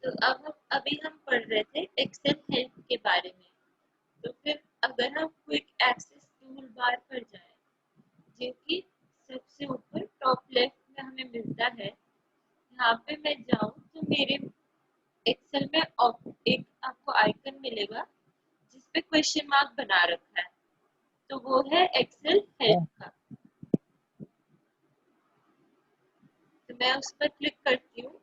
तो अभी हम पढ़ रहे थे एक्सेल हेल्प के बारे में। तो फिर अगर हम क्विक एक्सेस टूल बार पर जाएं, जो कि सबसे ऊपर टॉप लेफ्ट में हमें मिलता है, यहाँ पे मैं जाऊँ तो मेरे एक्सेल में एक आपको आइकन मिलेगा जिसपे क्वेश्चन मार्क बना रखा है, तो वो है एक्सेल हेल्प का। तो मैं उस पर क्लिक करती हूँ।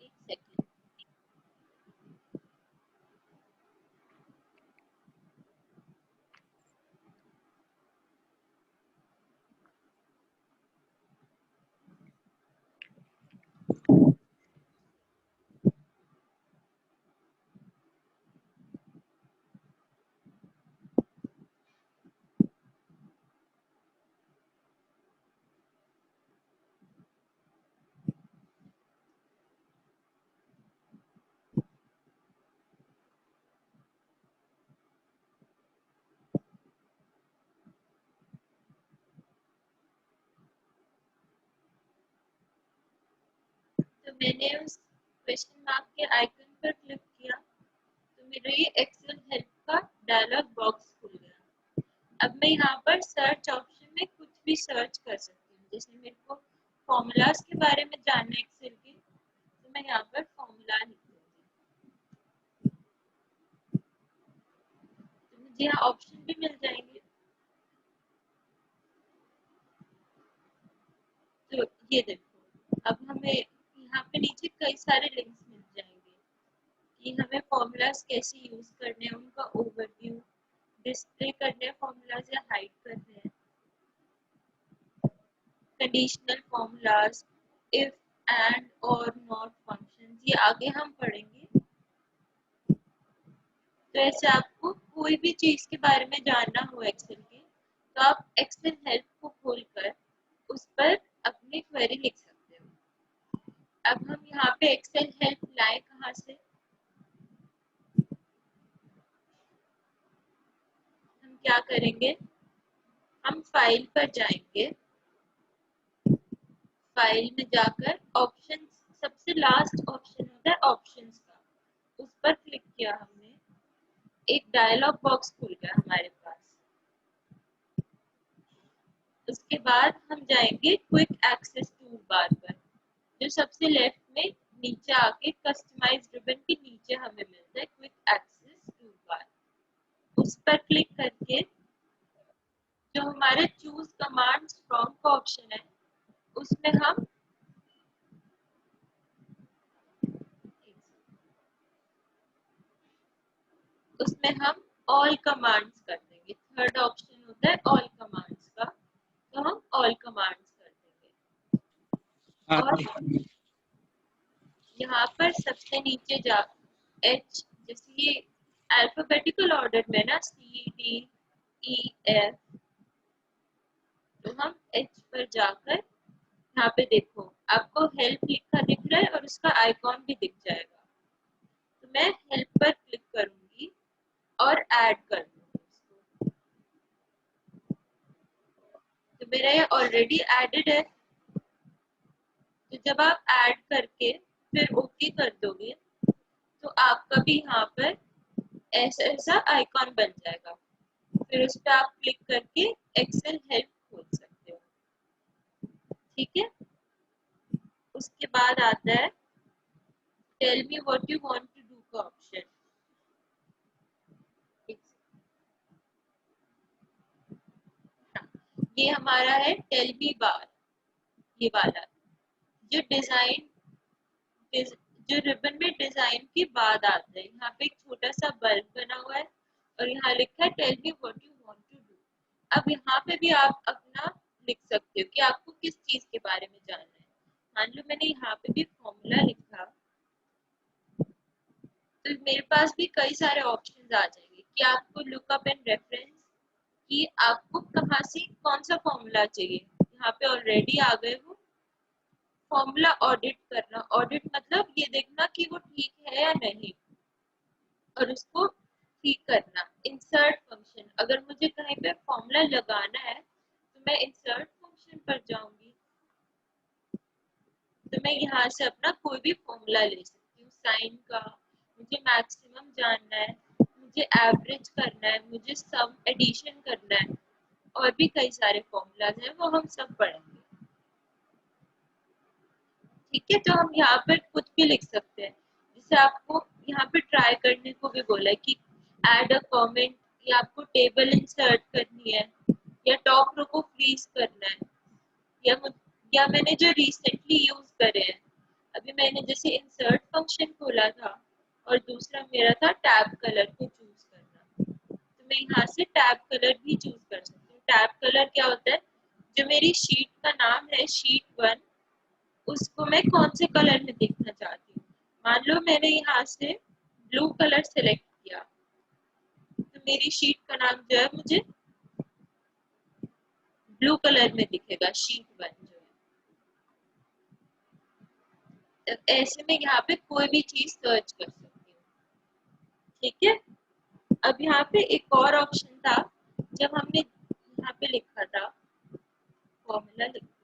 एक सेकंड। तो मैंने उस क्वेश्चन मार्क के आइकन पर क्लिक किया, तो मेरे ये एक्सेल हेल्प का डायलॉग बॉक्स खुल गया। अब मैं यहाँ पर सर्च ऑप्शन में कुछ भी सर्च कर सकती हूँ। जैसे मेरे को फॉर्मूलाज के बारे में जानना है एक्सेल के, तो मैं यहाँ पर फॉर्मूला लिख दूंगी, तो मुझे यहाँ ऑप्शन भी मिल जाएंगे। तो ये देखो, अब हमें यहाँ पे नीचे कई सारे लिंक्स मिल जाएंगे कि हमें फॉर्मूलाज कैसे यूज करने हैं, उनका ओवरव्यू, डिस्प्ले करने हैं फॉर्मूलाज या हाइड करने हैं, कंडीशनल फॉर्मूलाज, इफ एंड और नॉट फंक्शन, ये आगे हम पढ़ेंगे। तो ऐसे आपको कोई भी चीज के बारे में जानना हो एक्सेल के, तो आप एक्सेल हेल्प को खोलकर उस पर अपनी क्वेरी लिख सकते हो। अब हम यहाँ पे एक्सेल हेल्प लाए कहाँ से? हम क्या करेंगे, हम फाइल पर जाएंगे, फाइल में जाकर ऑप्शन, सबसे लास्ट ऑप्शन होता है ऑप्शंस का, उस पर क्लिक किया हमने, एक डायलॉग बॉक्स खुल गया हमारे पास। उसके बाद हम जाएंगे क्विक एक्सेस टूल बार पर, जो सबसे लेफ्ट में नीचे आके कस्टमाइज रिबन के नीचे हमें मिलता है क्विक एक्सेस टूल बार। उस पर क्लिक करके जो हमारे चूज कमांड फ्रॉम का ऑप्शन है, उसमें हम ऑल कमांड्स कर देंगे। थर्ड ऑप्शन होता है ऑल कमांड्स का, तो हम ऑल कमांड्स कर देंगे। और यहाँ पर सबसे नीचे जा एच, जैसे ये अल्फाबेटिकल ऑर्डर में ना, सी डी ई एफ, तो हम एच पर जाकर यहाँ पे देखो आपको हेल्प लिखा दिख रहा है और उसका आइकॉन भी दिख जाएगा। तो मैं हेल्प पर क्लिक करूंगी और ऐड कर दूंगी इसको। तो मेरा ये ऑलरेडी एडेड है, तो जब आप ऐड करके फिर ओके कर दोगे, तो आपका भी यहाँ पर ऐसा ऐसा आइकॉन बन जाएगा। फिर उस पर आप क्लिक करके एक्सेल हेल्प खोल सकते हो। ठीक है, उसके बाद आता है tell me what you want to do का ऑप्शन। ये हमारा है टेल मी बार, ये वाला जो डिजाइन, जो रिबन में डिजाइन के बाद आता है। यहाँ पे एक छोटा सा बल्ब बना हुआ है और यहाँ लिखा है tell me what you want to do. अब यहाँ पे भी आप अपना लिख सकते हो कि आपको किस चीज के बारे में जानना है। मान लो मैंने यहाँ पे भी फॉर्मूला लिखा, तो मेरे पास भी कई सारे ऑप्शंस आ जाएंगे कि आपको लुकअप एंड रेफरेंस, कि आपको कहाँ से कौन सा फॉर्मूला चाहिए। यहाँ पे ऑलरेडी आ गए हो। फॉर्मूला ऑडिट करना, ऑडिट मतलब ये देखना कि वो ठीक है या नहीं और उसको ठीक करना। इंसर्ट फंक्शन, अगर मुझे कहीं पे फॉर्मूला लगाना है तो मैं इंसर्ट फंक्शन पर जाऊंगी, तो मैं यहाँ से अपना कोई भी फॉर्मूला ले सकती हूँ। साइन का मुझे मैक्सिमम जानना है, मुझे एवरेज करना है, मुझे सम एडिशन करना है, और भी कई सारे फॉर्मूलाज हैं, वो हम सब पढ़ेंगे। ठीक है, तो हम यहाँ पर कुछ भी लिख सकते हैं। जैसे आपको यहाँ पे ट्राई करने को भी बोला है कि ऐड अ कमेंट, या आपको टेबल इंसर्ट करनी है, या टॉप रो को फ्रीज करना है, या मैंने जो रिसेंटली यूज करे हैं, अभी मैंने जैसे इंसर्ट फंक्शन खोला था और दूसरा मेरा था टैब कलर को चूज करना, तो मैं यहाँ से टैब कलर भी चूज कर सकती हूँ। टैब कलर क्या होता है, जो मेरी शीट का नाम है शीट 1, उसको मैं कौन से कलर में देखना चाहती हूँ। मान लो मैंने यहाँ से ब्लू कलर सेलेक्ट किया, तो मेरी शीट का नाम जो है मुझे ब्लू कलर में दिखेगा, शीट 1 जो है। ऐसे में यहाँ पे कोई भी चीज सर्च कर सकती हूँ। ठीक है, अब यहाँ पे एक और ऑप्शन था, जब हमने यहाँ पे लिखा था फॉर्मूला लिखा,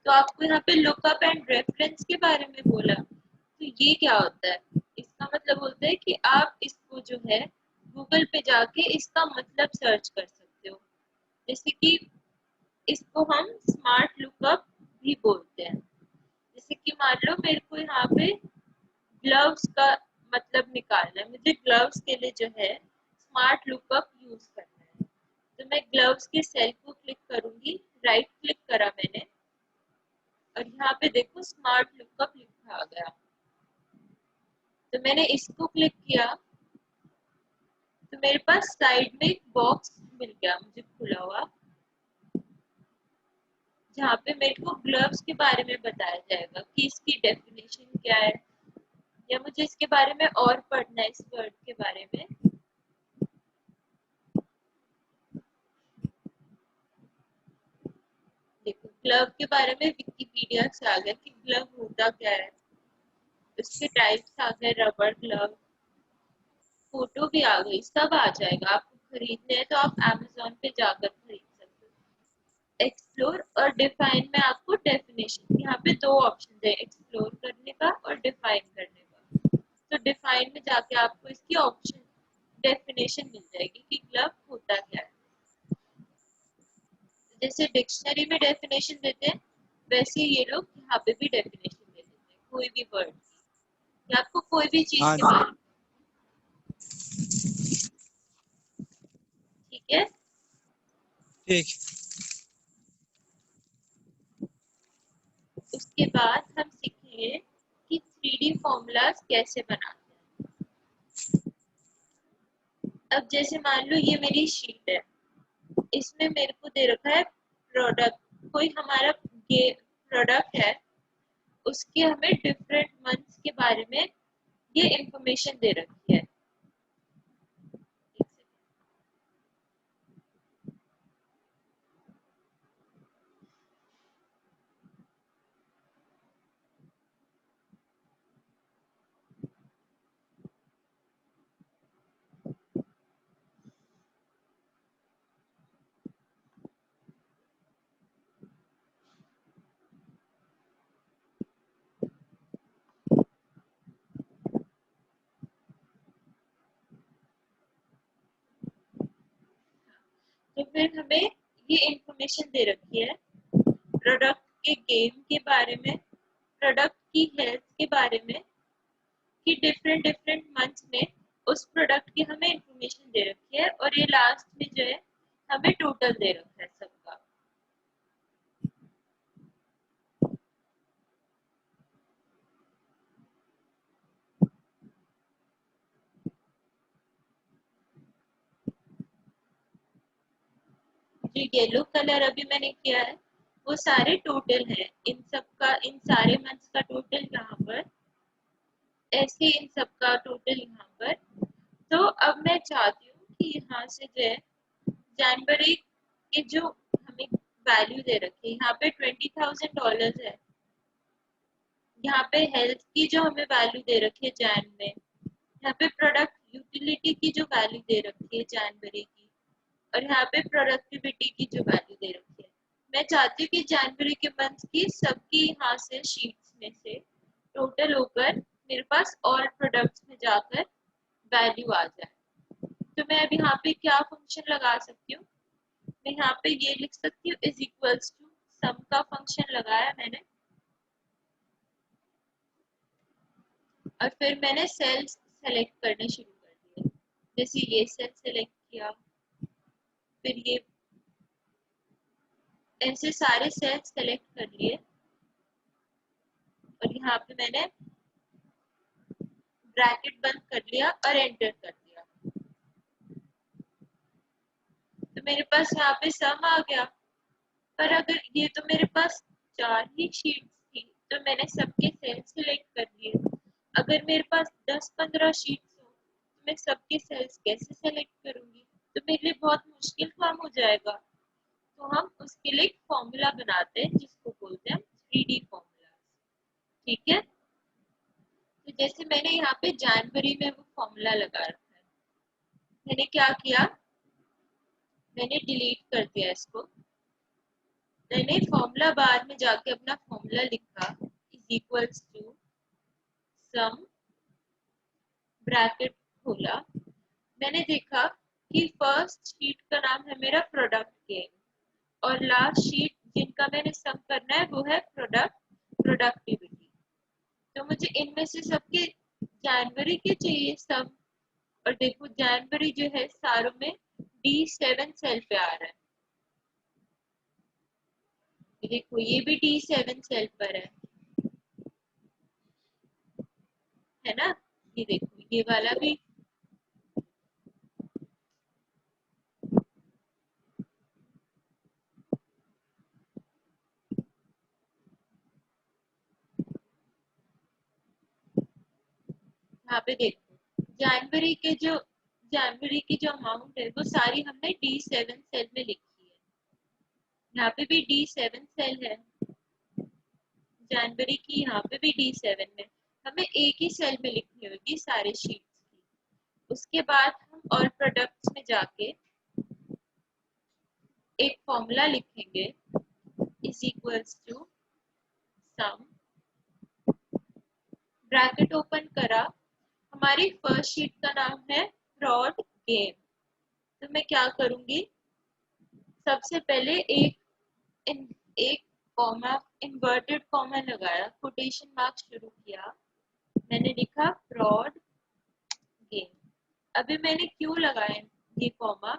तो आपको यहाँ पे लुकअप एंड रेफरेंस के बारे में बोला, तो ये क्या होता है, इसका मतलब होता है कि आप इसको जो है गूगल पे जाके इसका मतलब सर्च कर सकते हो। जैसे कि इसको हम स्मार्ट लुकअप भी बोलते हैं। जैसे कि मान लो मेरे को यहाँ पे ग्लव्स का मतलब निकालना है, मुझे ग्लव्स के लिए जो है स्मार्ट लुकअप यूज करना है, तो मैं ग्लव्स के सेल को क्लिक करूंगी, राइट क्लिक करा मैंने, और यहाँ पे देखो स्मार्ट लुकअप लिखा आ गया, तो मैंने इसको क्लिक किया, तो मेरे पास साइड में एक बॉक्स मिल गया मुझे खुला हुआ, जहाँ पे मेरे को ग्लव्स के बारे में बताया जाएगा कि इसकी डेफिनेशन क्या है, या मुझे इसके बारे में और पढ़ना है, इस वर्ड के बारे में। देखो ग्लव के बारे में विकिपीडिया से आ गया कि ग्लव होता क्या है, उसके टाइप्स आ गए, रबर ग्लव, फोटो भी आ गई, सब आ जाएगा। आपको खरीदने हैं तो आप अमेज़न पे जाकर खरीद सकते हो। एक्सप्लोर और डिफाइन में आपको डेफिनेशन, यहाँ पे दो ऑप्शन है, एक्सप्लोर करने का और डिफाइन करने का। तो डिफाइन में जाके आपको इसकी ऑप्शन डेफिनेशन मिल जाएगी कि ग्लव होता क्या है। जैसे डिक्शनरी में डेफिनेशन देते हैं, वैसे ये लोग यहाँ पे भी डेफिनेशन दे देते हैं कोई भी वर्ड की, या आपको कोई भी चीज हाँ के बारे में। ठीक है, ठीक। उसके बाद हम सीखेंगे कि 3D फॉर्मूलाज कैसे बनाते हैं। अब जैसे मान लो ये मेरी शीट है, इसमें मेरे को दे रखा है प्रोडक्ट, कोई हमारा ये प्रोडक्ट है, उसके हमें डिफरेंट मंथ्स के बारे में ये इंफॉर्मेशन दे रखी है। तो फिर हमें ये इंफॉर्मेशन दे रखी है प्रोडक्ट के गेम के बारे में, प्रोडक्ट की हेल्थ के बारे में, कि डिफरेंट डिफरेंट मंथ्स में उस प्रोडक्ट की हमें इंफॉर्मेशन दे रखी है, और ये लास्ट में जो है हमें टोटल दे रखा है सबका। जो येलो कलर अभी मैंने किया है वो सारे टोटल है, इन सब का, इन सारे मंथ्स का टोटल यहाँ पर, ऐसे इन सब का टोटल यहाँ पर। तो अब मैं चाहती हूँ कि यहाँ से जो है जनवरी के जो हमें वैल्यू दे रखी है, यहाँ पे $20,000 है, यहाँ पे हेल्थ की जो हमें वैल्यू दे रखी है जैन में, यहाँ पे प्रोडक्ट यूटिलिटी की जो वैल्यू दे रखी है जनवरी की, और यहाँ पे प्रोडक्टिविटी की जो वैल्यू दे रखी है। मैं चाहती हूँ कि जनवरी के मंथ की सबकी यहाँ से शीट्स में से टोटल होकर मेरे पास ऑल प्रोडक्ट्स में जाकर वैल्यू आ जाए। तो मैं अब यहाँ पे क्या फंक्शन लगा सकती हूँ, मैं यहाँ पे ये लिख सकती हूँ इज इक्वल्स टू सम का फंक्शन लगाया मैंने, और फिर मैंने सेल्स सेलेक्ट करने शुरू कर दिए। जैसे ये सेल सेलेक्ट किया, फिर ये, ऐसे सारे सेल्स सेलेक्ट कर लिए, और यहाँ पे मैंने ब्रैकेट बंद कर लिया और एंटर कर दिया। तो मेरे पास यहाँ पे सम आ गया। पर अगर ये तो मेरे पास 4 ही शीट्स थी, तो मैंने सबके सेल सिलेक्ट कर लिए। अगर मेरे पास 10-15 शीट्स हो तो मैं सबके सेल्स कैसे सेलेक्ट करूंगी, तो मेरे लिए बहुत मुश्किल काम हो जाएगा। तो हम उसके लिए एक फॉर्मूला बनाते हैं जिसको बोलते हैं 3D फॉर्मूला। ठीक है, तो जैसे मैंने यहाँ पे जनवरी में वो फॉर्मूला लगा रखा है, मैंने क्या किया, मैंने डिलीट कर दिया इसको, मैंने फॉर्मूला बार में जाके अपना फॉर्मूला लिखा is equals to sum, bracket खोला, मैंने देखा कि फर्स्ट शीट का नाम है मेरा प्रोडक्ट गेम, और लास्ट शीट जिनका मैंने सम करना है वो है प्रोडक्टिविटी। तो मुझे इनमें से सबके जनवरी के चाहिए सम, और देखो जनवरी जो है सारों में D7 सेल पे आ रहा है, देखो ये भी D7 सेल पर है ना, ये देखो ये वाला भी, यहाँ पे देखो जनवरी की जो अमाउंट है वो सारी हमने D7 सेल में लिखी है, यहाँ पे भी D7 सेल है, जनवरी की यहाँ पे भी D7 में, हमें एक ही सेल में लिखनी होगी सारे शीट्स की। उसके बाद हम ऑल प्रोडक्ट्स में जाके एक फॉर्मूला लिखेंगे is equals to sum, bracket open करा, हमारी फर्स्ट शीट का नाम है फ्रॉड गेम। तो मैं क्या करूंगी, सबसे पहले एक कॉमा, इन्वर्टेड कॉमा लगाया, कोटेशन मार्क शुरू किया, मैंने लिखा फ्रॉड गेम। अभी मैंने क्यों लगाया ये कॉमा,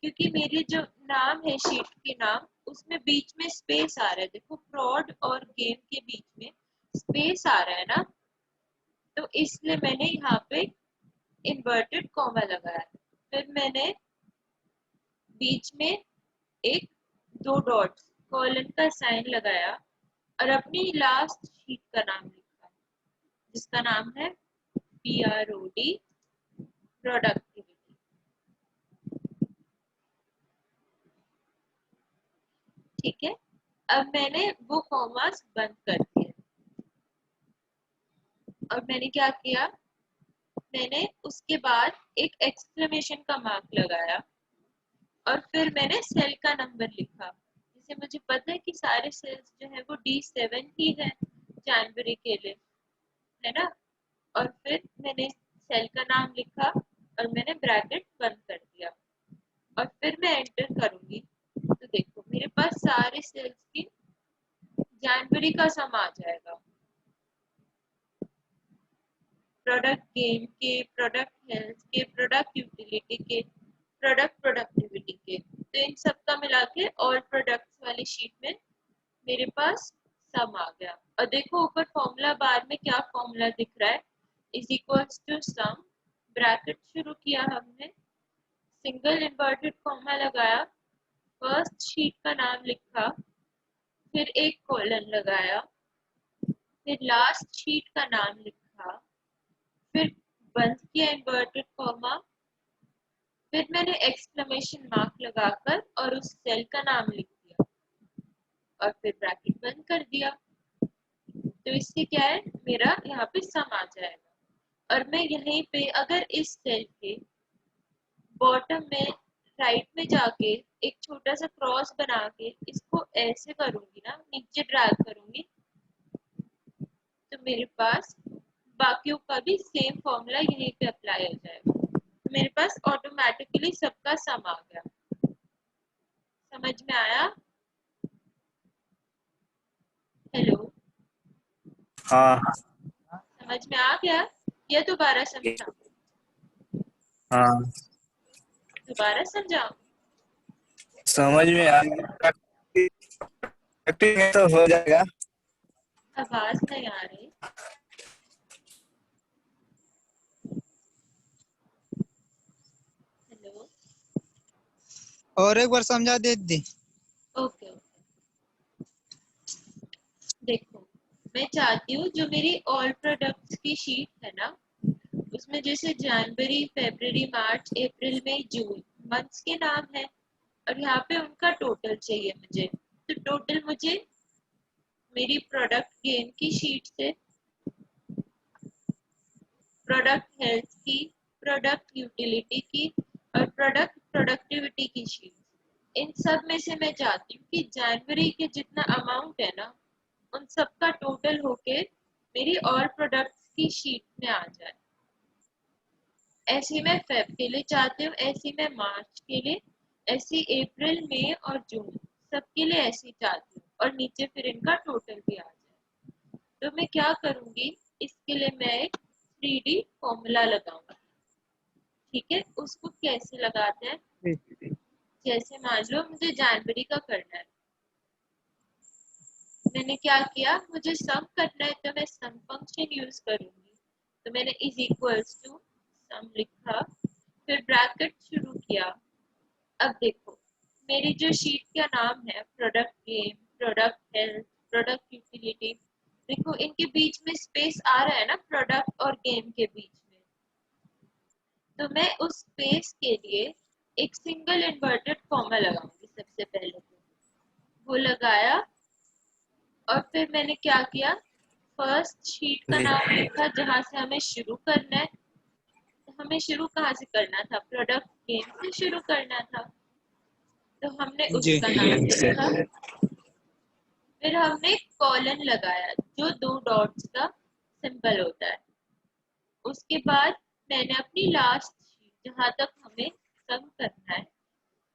क्योंकि मेरे जो नाम है शीट के नाम उसमें बीच में स्पेस आ रहा है, देखो फ्रॉड और गेम के बीच में स्पेस आ रहा है ना, तो इसलिए मैंने यहाँ पे इन्वर्टेड कॉमा लगाया। फिर मैंने बीच में एक 2 डॉट्स कॉलन का साइन लगाया, और अपनी लास्ट शीट का नाम लिखा जिसका नाम है PROD, प्रोडक्टिविटी। ठीक है, अब मैंने वो कॉमास बंद कर दिए, और मैंने क्या किया, मैंने उसके बाद एक एक्सक्लेमेशन का मार्क लगाया, और फिर मैंने सेल का नंबर लिखा, जिसे मुझे पता है कि सारे सेल्स जो है वो D7 ही है जनवरी के लिए, है ना। और फिर मैंने सेल का नाम लिखा और मैंने ब्रैकेट बंद कर दिया, और फिर मैं एंटर करूंगी, तो देखो मेरे पास सारे सेल्स की जनवरी का सम आ जाएगा, प्रोडक्ट गेम के, प्रोडक्ट हेल्थ के, प्रोडक्ट यूटिलिटी के, प्रोडक्ट प्रोडक्टिविटी के, तो इन सब का मिला के ऑल प्रोडक्ट्स वाली शीट में मेरे पास सम आ गया। और देखो ऊपर फॉर्मूला बार में क्या फॉर्मूला दिख रहा है, is equals to sum, bracket शुरू किया हमने, सिंगल इन्वर्टेड कॉमा लगाया, फर्स्ट शीट का नाम लिखा, फिर एक कॉलन लगाया, फिर लास्ट शीट का नाम लिखा, फिर बंद किया इन्वर्टेड कॉमा, फिर मैंने एक्सक्लेमेशन मार्क लगाकर और उस सेल का नाम लिख दिया और फिर ब्रैकेट बंद कर दिया। तो इससे क्या है, मेरा यहाँ पे सम आ जाएगा। और मैं यहीं पे अगर इस सेल के बॉटम में राइट में जाके एक छोटा सा क्रॉस बना के इसको ऐसे करूंगी ना, नीचे ड्रैग करूंगी, तो मेरे पास बाकियों का भी सेम फॉर्मूला यहीं पे अप्लाई हो जाएगा। तो मेरे पास ऑटोमेटिकली सबका सम आ गया। समझ में आया? हेलो, हाँ समझ में आ गया या दोबारा समझा? हाँ दोबारा समझाऊं? समझ में आ गया। प्रैक्टिस में तो हो जाएगा। आवाज नहीं आ रही। हेलो, और एक बार समझा दे दी। Okay okay. देखो, मैं चाहती हूँ जो मेरी ऑल प्रोडक्ट्स की शीट है ना, उसमें जैसे जनवरी, फरवरी, मार्च, अप्रैल, मई, जून मंथ्स के नाम है और यहाँ पे उनका टोटल चाहिए मुझे। तो टोटल मुझे मेरी प्रोडक्ट गेम की शीट से, प्रोडक्ट हेल्थ की, प्रोडक्ट यूटिलिटी की और प्रोडक्ट प्रोडक्टिविटी की शीट, इन सब में से मैं चाहती हूँ कि जनवरी के जितना अमाउंट है ना, उन सब का टोटल होके मेरी और प्रोडक्ट्स की शीट में आ जाए। ऐसी मैं फेब के लिए चाहती हूँ, ऐसी मैं मार्च के लिए, ऐसी अप्रैल, मई और जून सबके लिए ऐसी चाहती हूँ और नीचे फिर इनका टोटल भी आ जाए। तो मैं क्या करूंगी, इसके लिए मैं एक 3D फॉर्मूला लगाऊंगी। ठीक है, उसको कैसे लगाते हैं, जैसे मान लो मुझे जनवरी का करना है, मैंने क्या किया, मुझे सम करना है तो मैं सम फंक्शन यूज करूंगी। तो मैंने इज इक्वल्स टू सम लिखा, फिर ब्रैकेट शुरू किया। अब देखो, मेरी जो शीट का नाम है product game, product health, product utility, देखो इनके बीच में स्पेस आ रहा है ना प्रोडक्ट और गेम के बीच में। तो मैं उस स्पेस के लिए एक सिंगल इन्वर्टेड कॉमा लगाऊंगी सबसे पहले। तो वो लगाया और फिर मैंने क्या किया, फर्स्ट शीट का नाम लिखा जहां से हमें शुरू करना है। तो हमें शुरू कहाँ से करना था, प्रोडक्ट गेम से शुरू करना था, तो हमने जी उसका नाम लिखा। फिर हमने कॉलन लगाया जो 2 डॉट्स का सिंबल होता है। उसके बाद मैंने अपनी लास्ट शीट जहां तक हमें सम करना है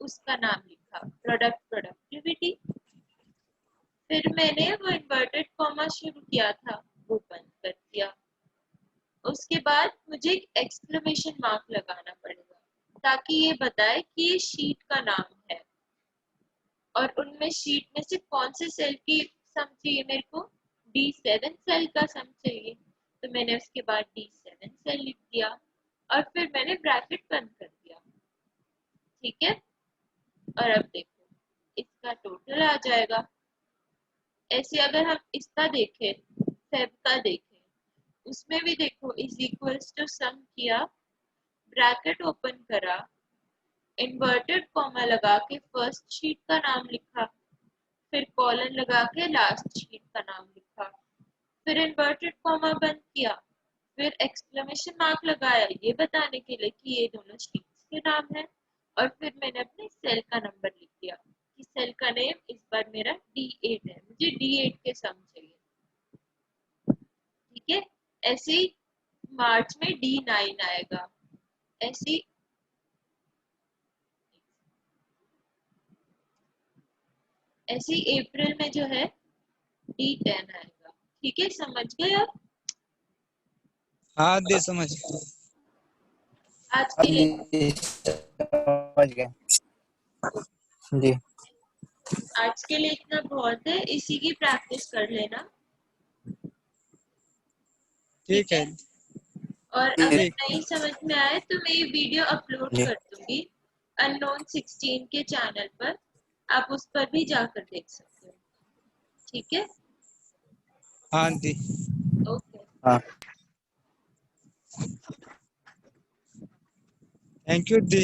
उसका नाम लिखा, प्रोडक्ट प्रोडक्टिविटी। फिर मैंने वो इन्वर्टेड कॉमा शुरू किया था, वो बंद कर दिया। उसके बाद मुझे एक एक्सक्लेमेशन मार्क लगाना पड़ेगा ताकि ये बताए कि ये शीट का नाम है और उनमें शीट में से कौन से सेल की सम चाहिए मेरे को, D7 सेल का सम चाहिए। तो मैंने उसके बाद D7 सेल लिख दिया और फिर मैंने ब्रैकेट बंद कर दिया। ठीक है, और अब देखो इसका टोटल आ जाएगा। ऐसे अगर हम इसका देखें, फेब का देखें, उसमें भी देखो इज इक्वल्स टू सम किया, ब्रैकेट ओपन करा, इन्वर्टेड कॉमा लगा के फर्स्ट शीट का नाम लिखा, फिर कॉलन लगा के लास्ट शीट का नाम लिखा, फिर इन्वर्टेड कॉमा बंद किया, फिर एक्सक्लेमेशन मार्क लगाया ये बताने के लिए कि ये दोनों शीट्स के नाम है, और फिर मैंने अपने सेल का नंबर लिख दिया कि सेल का नेम इस बार मेरा D8 है, मुझे D8 के सम चाहिए। ठीक है, ऐसे ही मार्च में D9 आएगा, ऐसे ऐसे ही अप्रैल में जो है D10 आएगा। ठीक है, समझ गए आप? हाँ दे समझ। आज के लिए समझ गए जी। आज के लिए इतना बहुत है, इसी की प्रैक्टिस कर लेना। ठीक ठीक है। है, और अगर ठीक नहीं समझ में आए तो मैं ये वीडियो अपलोड जी। कर दूंगी अननोन 16 के चैनल पर। आप उस पर भी जाकर देख सकते हो। ठीक है, हाँ दी। ओके। हाँ थैंक यू दी।